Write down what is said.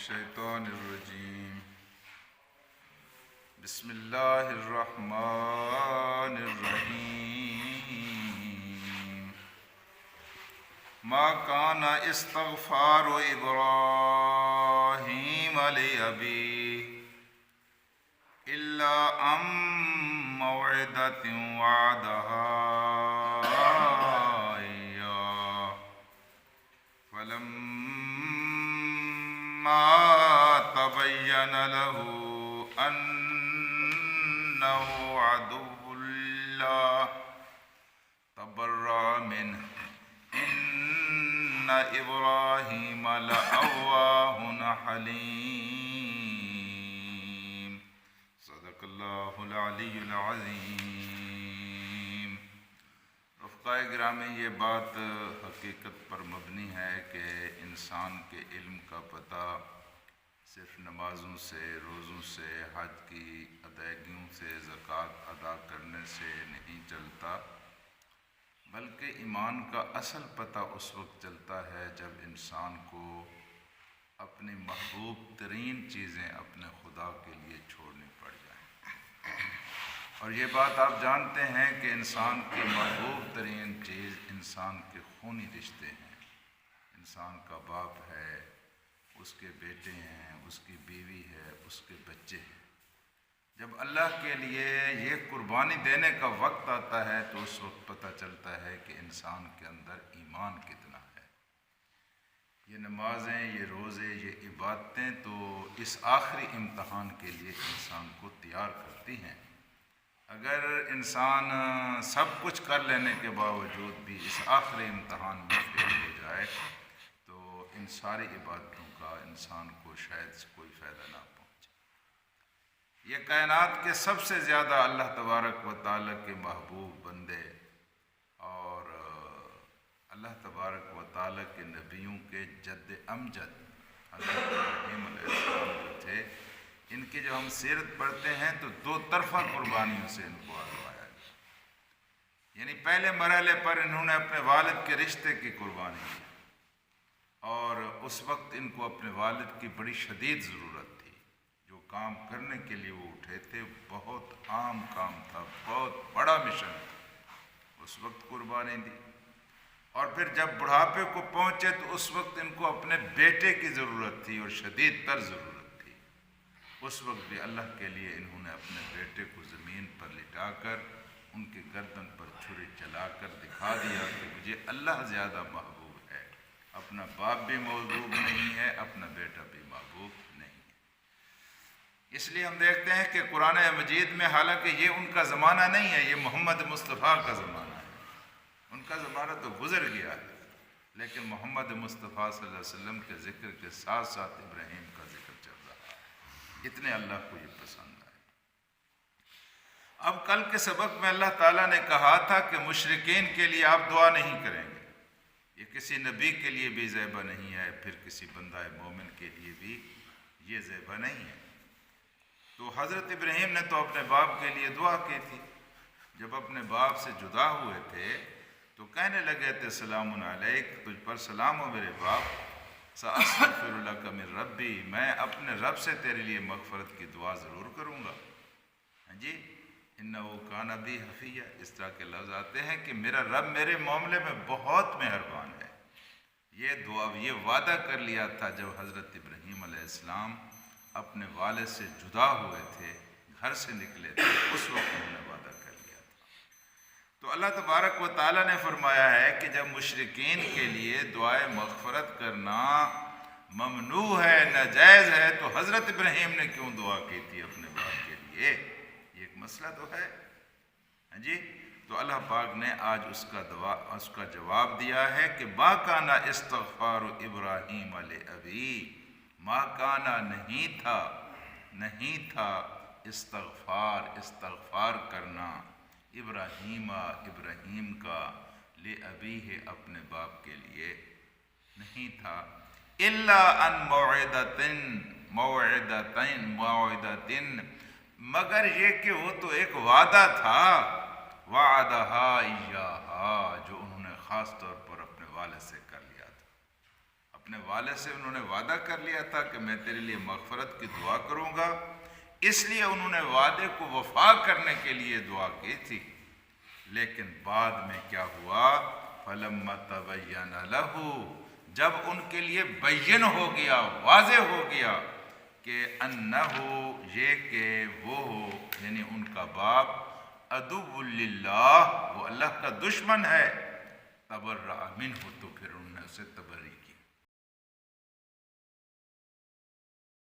الشیطان الرجیم بسم اللہ الرحمن الرحیم ما کان استغفار ابراہیم لأبیہ الا عن موعدۃ وعدہا ایاہ فلما تبین لہ انہ عدو اللہ تبرأ منہ ان ابراہیم لأواہ حلیم صدق اللہ العلی العظیم۔ رفقائے گرامی، یہ بات حقیقت پر مبنی ہے کہ انسان کے علم کا پتہ صرف نمازوں سے، روزوں سے، حج کی ادائیگیوں سے، زکوٰۃ ادا کرنے سے نہیں چلتا، بلکہ ایمان کا اصل پتہ اس وقت چلتا ہے جب انسان کو اپنی محبوب ترین چیزیں اپنے خدا کے لیے چھوڑنی پڑ جائیں۔ اور یہ بات آپ جانتے ہیں کہ انسان کی محبوب ترین چیز انسان کے خونی رشتے ہیں۔ انسان کا باپ ہے، اس کے بیٹے ہیں، اس کی بیوی ہے، اس کے بچے ہیں۔ جب اللہ کے لیے یہ قربانی دینے کا وقت آتا ہے تو اس وقت پتہ چلتا ہے کہ انسان کے اندر ایمان کتنا ہے۔ یہ نمازیں، یہ روزے، یہ عبادتیں تو اس آخری امتحان کے لیے انسان کو تیار کرتی ہیں۔ اگر انسان سب کچھ کر لینے کے باوجود بھی اس آخری امتحان میں فیل ہو جائے تو ان ساری عبادتوں کا انسان کو شاید کوئی فائدہ نہ پہنچے۔ یہ کائنات کے سب سے زیادہ اللہ تبارک و تعالیٰ کے محبوب بندے اور اللہ تبارک و تعالیٰ کے نبیوں کے جد امجد حضرت ابراہیم علیہ السلام جو تھے، ان کی جو ہم سیرت پڑھتے ہیں تو دو طرفہ قربانیوں سے ان کو آزمایا گیا۔ یعنی پہلے مرحلے پر انہوں نے اپنے والد کے رشتے کی قربانی کی اور اس وقت ان کو اپنے والد کی بڑی شدید ضرورت تھی۔ جو کام کرنے کے لیے وہ اٹھے تھے بہت عام کام تھا، بہت بڑا مشن تھا، اس وقت قربانی دی۔ اور پھر جب بڑھاپے کو پہنچے تو اس وقت ان کو اپنے بیٹے کی ضرورت تھی اور شدید تر ضرورت تھی۔ اس وقت بھی اللہ کے لیے انہوں نے اپنے بیٹے کو زمین پر لٹا کر ان کی گردن پر چھری چلا کر دکھا دیا کہ مجھے اللہ زیادہ محبوب ہے، اپنا باپ بھی محبوب نہیں ہے، اپنا بیٹا بھی محبوب نہیں ہے۔ اس لیے ہم دیکھتے ہیں کہ قرآن مجید میں حالانکہ یہ ان کا زمانہ نہیں ہے، یہ محمد مصطفیٰ کا زمانہ ہے، ان کا زمانہ تو گزر گیا ہے، لیکن محمد مصطفیٰ صلی اللہ علیہ وسلم کے ذکر کے ساتھ ساتھ ابراہیم کا ذکر چل رہا ہے۔ اتنے اللہ کو یہ پسند آئے۔ اب کل کے سبق میں اللہ تعالیٰ نے کہا تھا کہ مشرکین کے لیے آپ دعا نہیں کریں گے، یہ کسی نبی کے لیے بھی زیبہ نہیں ہے، پھر کسی بندہ مومن کے لیے بھی یہ زیبہ نہیں ہے۔ تو حضرت ابراہیم نے تو اپنے باپ کے لیے دعا کی تھی، جب اپنے باپ سے جدا ہوئے تھے تو کہنے لگے تھے سلام علیک، تجھ پر سلام ہو میرے باپ، سأستغفر لک من ربی، میں اپنے رب سے تیرے لیے مغفرت کی دعا ضرور کروں گا۔ ہاں جی، انہ کان بی حفیہ، اس طرح کے لفظ آتے ہیں کہ میرا رب میرے معاملے میں بہت مہربان ہے۔ یہ دعا، یہ وعدہ کر لیا تھا جب حضرت ابراہیم علیہ السلام اپنے والد سے جدا ہوئے تھے، گھر سے نکلے تھے، اس وقت انہوں نے وعدہ کر لیا تھا۔ تو اللہ تبارک و تعالیٰ نے فرمایا ہے کہ جب مشرکین کے لیے دعائے مغفرت کرنا ممنوع ہے، ناجائز ہے، تو حضرت ابراہیم نے کیوں دعا کی تھی اپنے باپ کے لیے؟ یہ ایک مسئلہ تو ہے۔ ہاں جی، تو اللہ پاک نے آج اس کا جواب دیا ہے کہ ما کان استغفار ابراہیم لأبیہ، ما کانا نہیں تھا استغفار کرنا ابراہیم کا لأبیہ، اپنے باپ کے لیے نہیں تھا، الا ان موعدۃ، مگر یہ کہ وہ تو ایک وعدہ تھا، وعدہا ایہا، جو انہوں نے خاص طور پر اپنے والد سے کر لیا تھا۔ اب اپنے والد سے انہوں نے وعدہ کر لیا تھا کہ میں تیرے لیے مغفرت کی دعا کروں گا، اس لیے انہوں نے وعدے کو وفا کرنے کے لیے دعا کی تھی۔ لیکن بعد میں کیا ہوا؟ فَلَمَّا تَبَيَّنَ لَهُ، جب ان کے لیے بین ہو گیا، واضح ہو گیا کہ انہو، یہ کہ وہ ہو یعنی ان کا باپ، عدو للہ، وہ اللہ کا دشمن ہے، تبرأ منہ، تو پھر انہوں نے اسے تبری